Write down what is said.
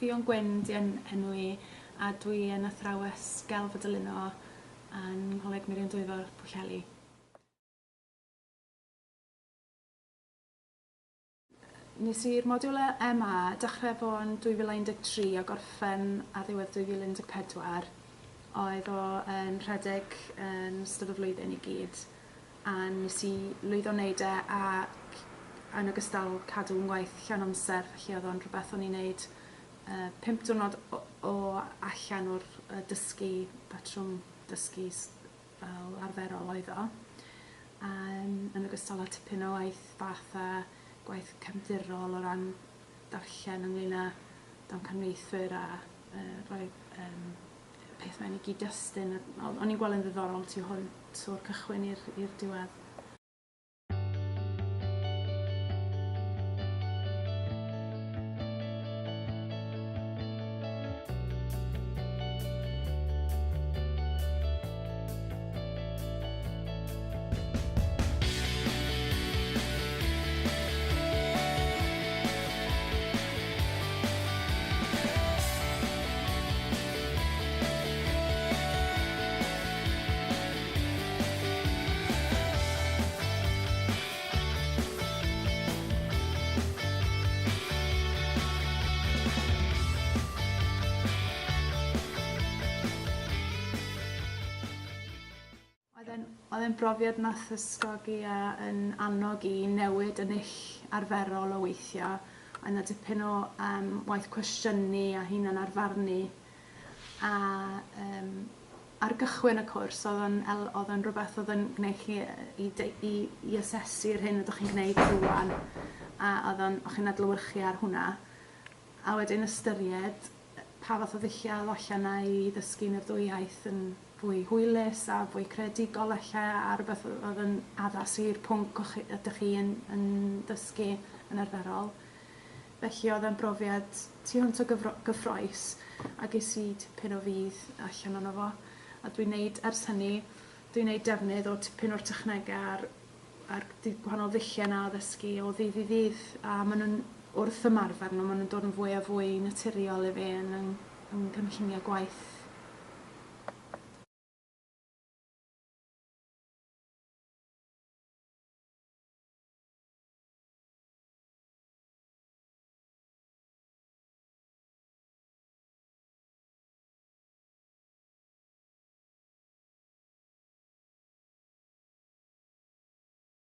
Ffion Gwyn di enw I, a dwi yn athrawes gelf y dyluno yn Ngholeg Miriam Dwyfor Pwllheli. Nes i'r modiwl MA dechrau fo'n 2013 a gorffen ar ddiwedd 2014. Oedd o yn rhedeg yn ystod y flwyddyn I gyd. A nes I lwyddo wneud ac yn ogystal cadw yn gwaith llawn amser, felly oedd o'n rhywbeth o'n i'n wneud 5 diwrnod o allan o'r dysgu, patrwm dysgu fel arferol oedd o. Yn ogystal â tipyn o waith fath a gwaith cefndirol o ran darllen ynglyn â damcanfeithwyr a rhoi peth mewn I gyd-destun. O'n i'n gweld yn ddiddorol tu hwnt o'r cychwyn i'r diwedd. Oedd e'n brofiad nath ysgogi yn annog I newid yn arferol o weithio. Oedd yna dipyn o waith cwestiynu a hunan arfarnu. Ar gychwyn y cwrs, oedd yn rhywbeth oedd yn gwneud chi I asesu'r hyn ydych chi'n gwneud rwan. A o'ch chi'n adlewyrchu ar hwnna. A wedyn ystyried pa fath o ddulliau allan I ddysgu yn yr ddwy iaith yn fwy hwylus a fwy creadigol ella a rhywbeth oedd yn addas i'r pwnc ydych chi yn dysgu yn arferol. Felly oedd yn brofiad tu hwnt o gyffroes a ges I tipyn o fydd allan ono fo. A dwi'n neud ers hynny, dwi'n neud defnydd o tipyn o'r technegau a'r gwahanol ddulliau yna o ddysgu o ddydd I ddydd. A maen nhw'n wrth ymarfer nhw, maen nhw'n dod yn fwy a fwy naturiol I fi yn cynlluniau gwaith